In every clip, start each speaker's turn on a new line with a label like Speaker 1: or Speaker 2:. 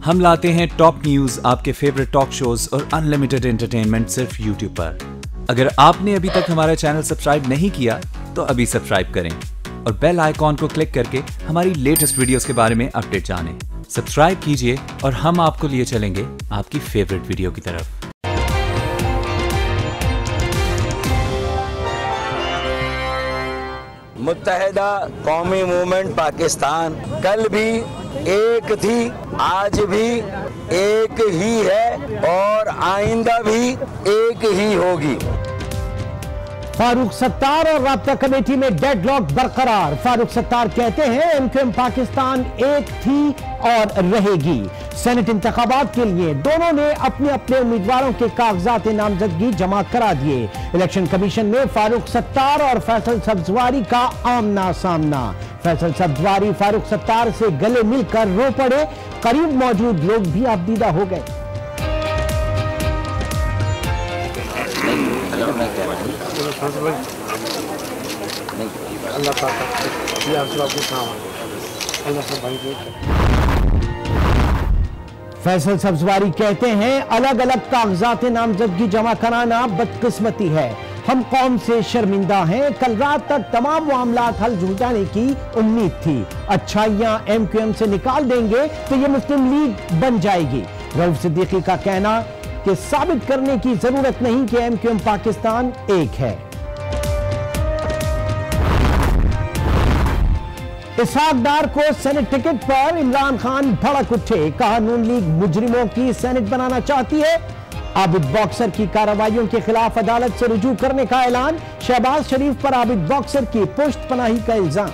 Speaker 1: हम लाते हैं top news, आपके फेवरेट टॉक शोज और अनलिमिटेड एंटरटेनमेंट सिर्फ यूट्यूब पर। अगर आपने अभी तक हमारा चैनल सब्सक्राइब नहीं किया तो अभी सब्सक्राइब करें और बेल आइकॉन को क्लिक करके हमारी लेटेस्ट वीडियोस के बारे में अपडेट जानें। सब्सक्राइब कीजिए और हम आपको लिए चलेंगे आपकी फेवरेट वीडियो की तरफ।
Speaker 2: मुत्तहिदा कौमी मूवमेंट पाकिस्तान कल भी एक थी, आज भी एक ही है और आइंदा भी एक ही होगी।
Speaker 3: फारूक सत्तार और राब्ता कमेटी में डेडलॉक बरकरार। फारूक सत्तार कहते हैं एमक्यूएम पाकिस्तान एक थी और रहेगी। सेनेट इंतखाबात के लिए दोनों ने अपने अपने उम्मीदवारों के कागजात नामजदगी जमा करा दिए। इलेक्शन कमीशन में फारूक सत्तार और फैसल सब्जवारी का आमना सामना। फैसल सब्जवारी फारूक सत्तार से गले मिलकर रो पड़े, करीब मौजूद लोग भी आपदीदा हो गए। फैसल सब्जवारी कहते हैं अलग अलग कागजात नामजदगी जमा कराना बदकिस्मती है, हम कौम से शर्मिंदा हैं। कल रात तक तमाम मामलात हल हो जाने की उम्मीद थी। अच्छाइयां एमक्यूएम से निकाल देंगे तो ये मुस्लिम लीग बन जाएगी। रऊफ सिद्दीकी का कहना कि साबित करने की जरूरत नहीं कि एमक्यूएम पाकिस्तान एक है। इसहाक डार को सेनेट टिकट पर इमरान खान भड़क उठे, कहा नून लीग मुजरिमों की सेनेट बनाना चाहती है। आबिद बॉक्सर की कार्रवाइयों के खिलाफ अदालत से रुजू करने का ऐलान। शहबाज शरीफ पर आबिद बॉक्सर की पुष्ट पनाही का इल्जाम।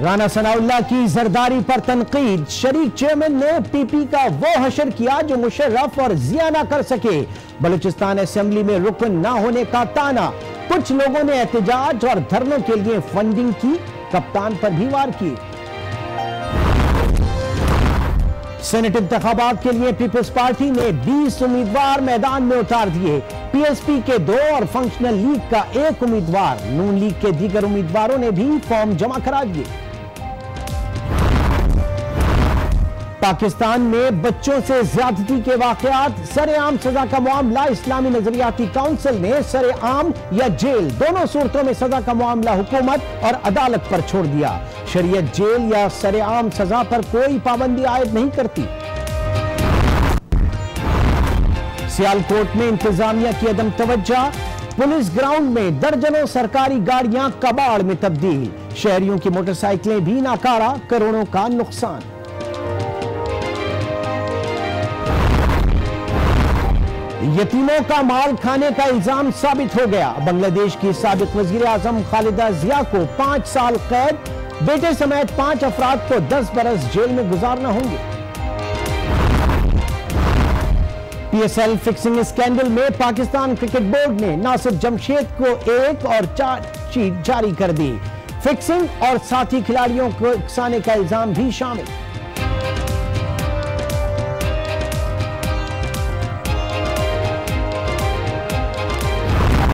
Speaker 3: राना सनाउल्लाह की जरदारी पर तनकीद। शरीक चेयरमैन ने पीपी का वो हशर किया जो मुशर्रफ और जिया ना कर सके। बलूचिस्तान असेंबली में रुकन ना होने का ताना। कुछ लोगों ने एहतजाज और धरनों के लिए फंडिंग की, कप्तान पर भी वार किए। सेनेट इंतखाबात के लिए पीपल्स पार्टी ने 20 उम्मीदवार मैदान में उतार दिए। पीएसपी के 2 और फंक्शनल लीग का 1 उम्मीदवार। नून लीग के दीगर उम्मीदवारों ने भी फॉर्म जमा करा दिए। पाकिस्तान में बच्चों से ज्यादती के वाकयात, सरेआम सजा का मामला। इस्लामी नजरियाती काउंसिल ने सरेआम या जेल दोनों सूरतों में सजा का मामला हुकूमत और अदालत पर छोड़ दिया। शरीयत जेल या सरेआम सजा पर कोई पाबंदी आयद नहीं करती। सियालकोट में इंतजामिया की अदम तवज्जो। पुलिस ग्राउंड में दर्जनों सरकारी गाड़ियां कबाड़ में तब्दील। शहरियों की मोटरसाइकिलें भी नाकारा, करोड़ों का नुकसान। यतीमों का माल खाने का इल्जाम साबित हो गया। बांग्लादेश की साबिक वजीर आजम खालिदा जिया को 5 साल कैद, बेटे समेत 5 अफराद को 10 बरस जेल में गुजारना होंगे। पीएसएल फिक्सिंग स्कैंडल में पाकिस्तान क्रिकेट बोर्ड ने नासिर जमशेद को 1 और चार्जशीट जारी कर दी। फिक्सिंग और साथी खिलाड़ियों को उकसाने का इल्जाम भी शामिल।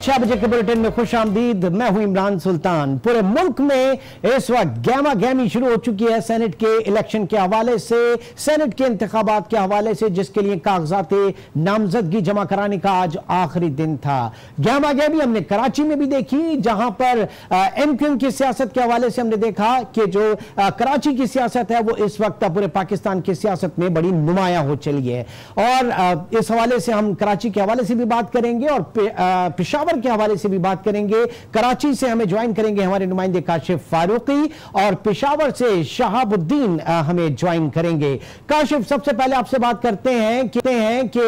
Speaker 3: 6 बजे के बुलेटिन में खुश आमदीद। मैं हूं इमरान सुल्तान। पूरे मुल्क में इस वक्त गहमा गहमी शुरू हो चुकी है सेनेट के इलेक्शन के हवाले से, सेनेट के इंतखाबात के हवाले से, जिसके लिए कागजात नामजदगी जमा कराने का आज आखिरी दिन था। गहमा गहमी हमने कराची में भी देखी, जहां पर एमक्यूएम की सियासत के हवाले से हमने देखा कि जो कराची की सियासत है वो इस वक्त पूरे पाकिस्तान की सियासत में बड़ी नुमाया हो चली है। और इस हवाले से हम कराची के हवाले से भी बात करेंगे और पेशावर के हवाले से भी बात करेंगे। कराची से हमें ज्वाइन करेंगे हमारे नुमाइंदे काशिफ फारूकी और पेशावर से शहाबुद्दीन हमें ज्वाइन करेंगे। काशिफ, सबसे पहले आपसे बात करते हैं कि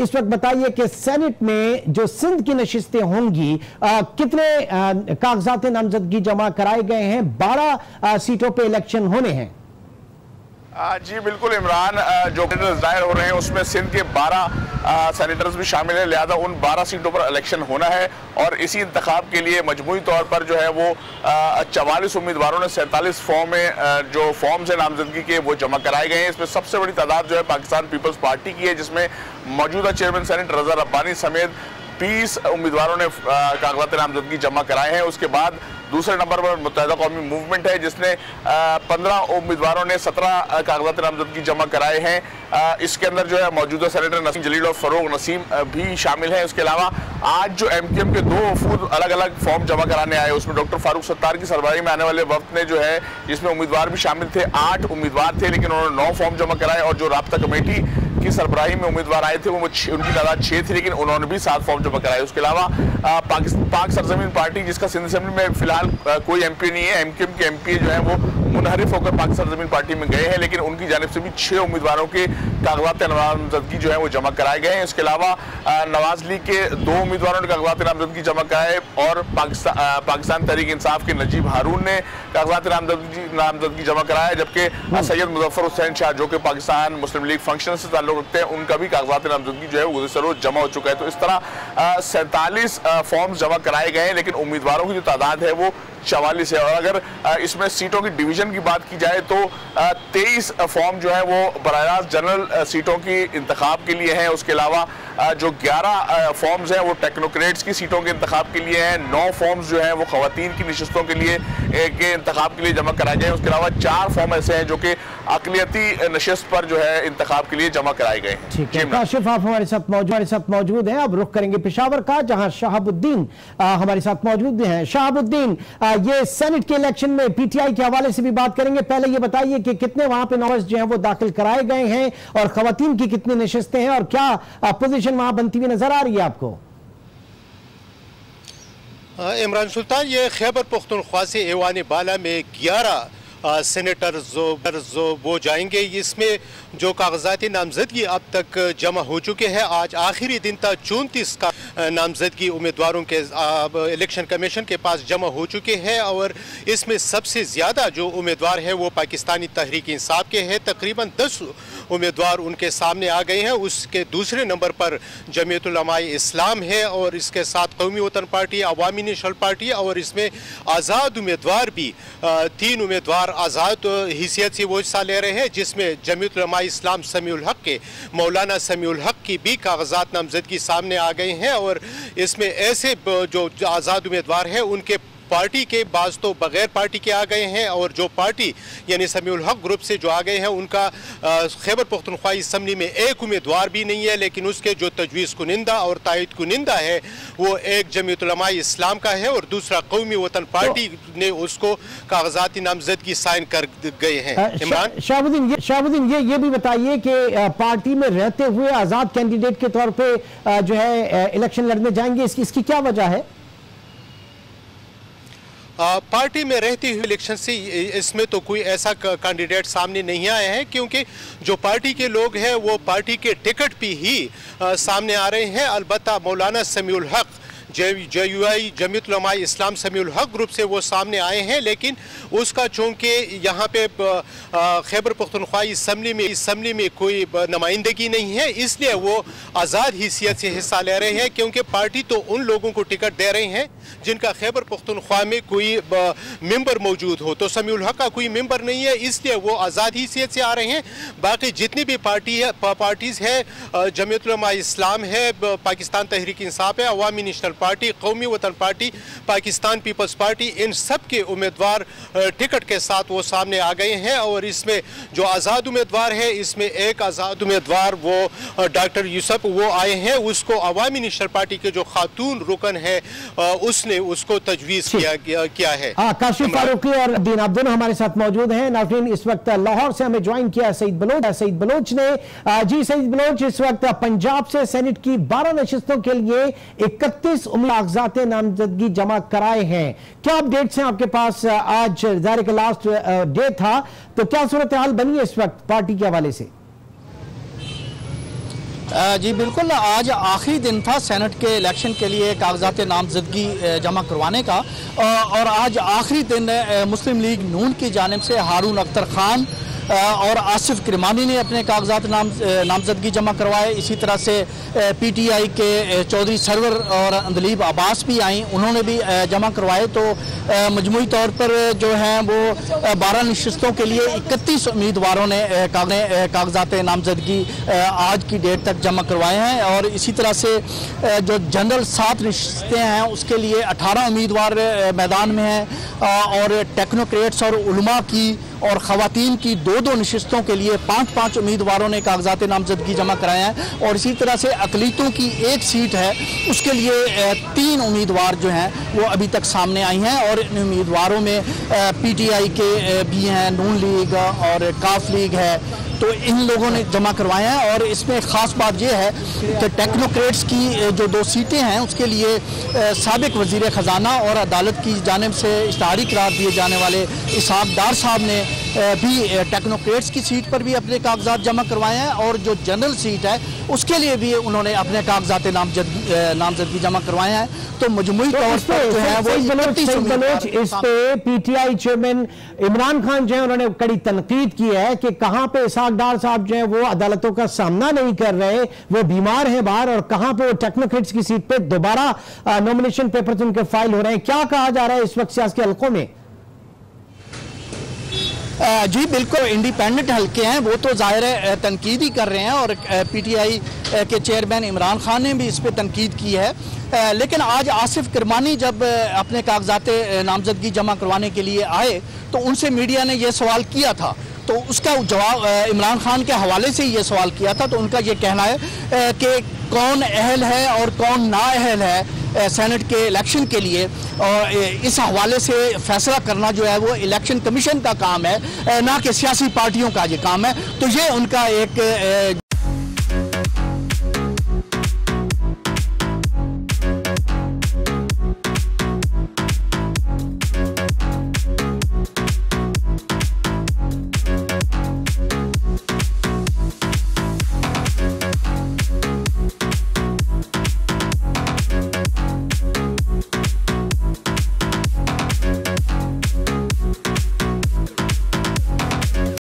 Speaker 3: इस वक्त बताइए कि सेनेट में जो सिंध की नशिस्तें होंगी, कितने कागजात नामजदगी जमा कराए गए हैं? 12 सीटों पे इलेक्शन होने हैं।
Speaker 4: जी बिल्कुल इमरान, जो दायर हो रहे हैं उसमें सिंध के 12 सेनेटर्स भी शामिल हैं, लिहाजा उन 12 सीटों पर इलेक्शन होना है। और इसी इंतखाब के लिए मजमूई तौर पर जो है वो 44 उम्मीदवारों ने 47 फॉर्म में जो फॉर्म्स है नामजदगी के वो जमा कराए गए हैं। इसमें सबसे बड़ी तादाद जो है पाकिस्तान पीपल्स पार्टी की है, जिसमें मौजूदा चेयरमैन सेनेट रजा रब्बानी समेत 20 उम्मीदवारों ने कागजात नामजदगी जमा कराए हैं। उसके बाद दूसरे नंबर पर मुत्तहिदा कौमी मूवमेंट है जिसने 15 उम्मीदवारों ने 17 कागजात नामजदगी जमा कराए हैं। इसके अंदर जो है मौजूदा सेनेटर नसीम जलील और फरोग नसीम भी शामिल हैं। इसके अलावा आज जो MQM के 2 वफूद अलग अलग फॉर्म जमा कराने आए, उसमें डॉक्टर फारूक सत्तार की सरबराही में आने वाले वक्त ने जो है, जिसमें उम्मीदवार भी शामिल थे, 8 उम्मीदवार थे, लेकिन उन्होंने 9 फॉर्म जमा कराए। और जो राब्ता कमेटी की सरबराही में उम्मीदवार आए थे वो उनकी तादाद 6 थी, लेकिन उन्होंने भी 7 फॉर्म जमा कराए। उसके अलावा पाक सरजमीन पार्टी, जिसका सिंध असेंबली में फिलहाल कोई MP नहीं है, MQM के MP जो है वो मुनहरिफ होकर पाक सरजमीन पार्टी में गए हैं, लेकिन उनकी जानिब से भी 6 उम्मीदवारों के कागजात नामजदगी जो है वो जमा कराए गए हैं। इसके अलावा नवाज लीग के 2 उम्मीदवारों ने कागजात नामजदगी जमा कराए और पाकिस्तान तहरीक इंसाफ के नजीब हारून ने कागजात नामजदगी जमा कराया, जबकि सैयद मुजफ्फर हुसैन शाह जो कि पाकिस्तान मुस्लिम लीग फंक्शन से ताल्लुक रखते हैं, उनका भी कागजात नामजदगी जो है वो गुज़िश्ता रोज जमा हो चुका है। तो इस तरह 47 फॉर्म जमा कराए गए हैं, लेकिन उम्मीदवारों की जो तादाद है वो 44 है। और अगर इसमें सीटों की डिवीजन की बात की जाए तो 23 फॉर्म जो है वो बराह रास्त जनरल सीटों की इंतखाब के लिए हैं। उसके अलावा जो 11 फॉर्म्स हैं वो टेक्नोक्रेट्स की सीटों के इंतखाब के लिए हैं। 9 फॉर्म्स जो हैं वो खवातीन की नशिस्तों के लिए के इंतखाब के लिए जमा कराए गए हैं। उसके अलावा 4 फॉर्म ऐसे हैं जो कि अक़लियती नशिस्त पर जो है इंतखाब के लिए जमा कराए गए हैं।
Speaker 3: ठीक है, काशिफ आप हमारे साथ मौजूद हैं। अब रुख करेंगे पेशावर का, जहां शहाबुद्दीन हमारे साथ मौजूद हैं। शहाबुद्दीन, ये सेनेट के इलेक्शन में PTI के हवाले से भी बात करेंगे। पहले ये बताइए कि कितने वहां पे नॉमिनेशन जो है वो दाखिल कराए गए हैं और खवातीन की कितनी नशिस्तें हैं और क्या पोजीशन वहां बनती हुई नजर आ रही है आपको?
Speaker 5: इमरान सुल्तान, ये खैबर पख्तूनख्वा से ऐवान बाला में 11 सेनेटर्स वो जाएंगे। इसमें जो कागजाती नामजदगी अब तक जमा हो चुके हैं, आज आखिरी दिन था, 34 का नामजदगी उम्मीदवारों के इलेक्शन कमीशन के पास जमा हो चुके हैं और इसमें सबसे ज़्यादा जो उम्मीदवार है वो पाकिस्तानी तहरीक इंसाफ के हैं। तकरीबन 10 उम्मीदवार उनके सामने आ गए हैं। उसके दूसरे नंबर पर जमीयत उलमाए इस्लाम है और इसके साथ कौमी वतन पार्टी, अवामी नेशनल पार्टी और इसमें आज़ाद उम्मीदवार भी 3 उम्मीदवार आज़ाद हैसियत से वो हिस्सा ले रहे हैं, जिसमें जमीयत उलमाए इस्लाम समीउल हक के मौलाना समीउल हक की भी कागजात नामजदगी सामने आ गए हैं। और इसमें ऐसे जो आज़ाद उम्मीदवार हैं उनके पार्टी के बाज तो बगैर पार्टी के आ गए हैं और जो पार्टी यानी समीउल हक ग्रुप से जो आ गए हैं उनका खैबर पख्तूनख्वा असम्बली में एक उम्मीदवार भी नहीं है, लेकिन उसके जो तजवीज़ कुनिंदा और तायद कुनिंदा है वो एक जमीयत उलमाए इस्लाम का है और दूसरा कौमी वतन पार्टी ने उसको कागजाती नामजदगी साइन कर गए हैं। इमरान
Speaker 3: शाहबुद्दीन, ये भी बताइए कि पार्टी में रहते हुए आज़ाद कैंडिडेट के तौर पर जो है इलेक्शन लड़ने जाएंगे, इसकी क्या वजह है?
Speaker 5: पार्टी में रहती हुई इलेक्शन से इसमें तो कोई ऐसा कैंडिडेट सामने नहीं आया है, क्योंकि जो पार्टी के लोग हैं वो पार्टी के टिकट पे ही सामने आ रहे हैं। अलबत्ता मौलाना समीउल हक JUI जमीयत उलमाए इस्लाम समीउल हक ग्रुप से वो सामने आए हैं, लेकिन उसका चूँकि यहाँ पे खैबर पख्तूनख्वा असम्बली में कोई नुमाइंदगी नहीं है, इसलिए वो आज़ाद हैसियत से हिस्सा ले रहे हैं, क्योंकि पार्टी तो उन लोगों को टिकट दे रहे हैं जिनका खैबर पख्तूनख्वा में कोई मेंबर मौजूद हो। तो समीउल हक का कोई मेंबर नहीं है, इसलिए वो आज़ाद हैसियत से आ रहे हैं। बाकी जितनी भी पार्टीज़ है, जमीयत उलमाए इस्लाम है, पाकिस्तान तहरीक इंसाफ है, अवामी नेशनल पार्टी, कौमी वतन पार्टी, पाकिस्तान पीपल्स पार्टी, इन सब के उम्मीदवार टिकट के साथ वो सामने आ गए हैं। और इसमें जो आज़ाद उम्मीदवार है, इसमें एक आज़ाद उम्मीदवार वो डॉक्टर यूसुफ वो आए हैं, उसको अवामी नेशनल पार्टी के जो खातून रुकन है उसने उसको तजवीज़ किया है।
Speaker 3: काशिफ फारूकी और दीन आप दोनों हमारे साथ मौजूद हैं। नाज़रीन, इस वक्त लाहौर से हमें ज्वाइन किया सईद बलोच ने। जी सईद बलोच, इस वक्त पंजाब से सेनेट की 12 नशिस्तों के लिए 31 कागजात नामजदगी जमा कराए हैं। क्या अपडेट्स हैं आपके पास? आज ज़ाहिर के लास्ट डे था, तो क्या सूरत हाल बनी है इस वक्त पार्टी के हवाले से?
Speaker 6: जी बिल्कुल, आज आखिरी दिन था सेनेट के इलेक्शन के लिए कागजात नामजदगी जमा करवाने का और आज आखिरी दिन मुस्लिम लीग नून की जानिब से हारून अख्तर खान और आसिफ किरमानी ने अपने कागजात नामजदगी जमा करवाए। इसी तरह से PTI के चौधरी सरवर और अंदलीब अब्बास भी आई, उन्होंने भी जमा करवाए। तो मजमूई तौर पर जो हैं वो 12 नशिस्तों के लिए 31 उम्मीदवारों ने कागजात नामजदगी आज की डेट तक जमा करवाए हैं। और इसी तरह से जो जनरल 7 नशिस्तें हैं उसके लिए 18 उम्मीदवार मैदान में हैं और टेक्नोक्रेट्स और उलमा की और ख़वातीन की 2-2 नशिस्तों के लिए 5-5 उम्मीदवारों ने कागजात नामजदगी जमा कराए हैं। और इसी तरह से अक़लियतों की 1 सीट है उसके लिए 3 उम्मीदवार जो हैं वो अभी तक सामने आई हैं। और इन उम्मीदवारों में PTI के भी हैं, नून लीग और काफ लीग है, तो इन लोगों ने जमा करवाए हैं। और इसमें ख़ास बात यह है कि टेक्नोक्रेट्स की जो 2 सीटें हैं उसके लिए साबिक वज़ीर ख़जाना और अदालत की जानिब से इश्तिहारी करार दिए जाने वाले इसहाक़ डार साहब ने भी टेक्नोक्रेट्स की सीट पर भी अपने कागजात जमा करवाए हैं। और जो जनरल सीट है उसके लिए भी उन्होंने अपने कागजात नामजदगी जमा करवाए हैं। तो मजमूई तौर पर जो है वो
Speaker 3: इस पे PTI चेयरमैन इमरान खान जो है उन्होंने कड़ी तनकीद की है कि कहां पे इसहाक़ डार साहब जो है वो अदालतों का सामना नहीं कर रहे, वो बीमार है बाहर, और कहां पे वो टेक्नोक्रेट्स की सीट पे दोबारा नॉमिनेशन पेपर्स उनके फाइल हो रहे हैं। क्या कहा जा रहा है इस वक्त सियासी हल्कों में?
Speaker 6: जी बिल्कुल, इंडिपेंडेंट हल्के हैं वो तो ज़ाहिर है तनकीद ही कर रहे हैं। और PTI के चेयरमैन इमरान खान ने भी इस पर तनकीद की है। लेकिन आज आसिफ किरमानी जब अपने कागजात नामजदगी जमा करवाने के लिए आए तो उनसे मीडिया ने यह सवाल किया था, तो उसका जवाब इमरान खान के हवाले से ये सवाल किया था। तो उनका ये कहना है कि कौन अहल है और कौन नाअहल है सेनेट के इलेक्शन के लिए, और इस हवाले से फैसला करना जो है वो इलेक्शन कमीशन का काम है, ना कि सियासी पार्टियों का ये काम है। तो ये उनका एक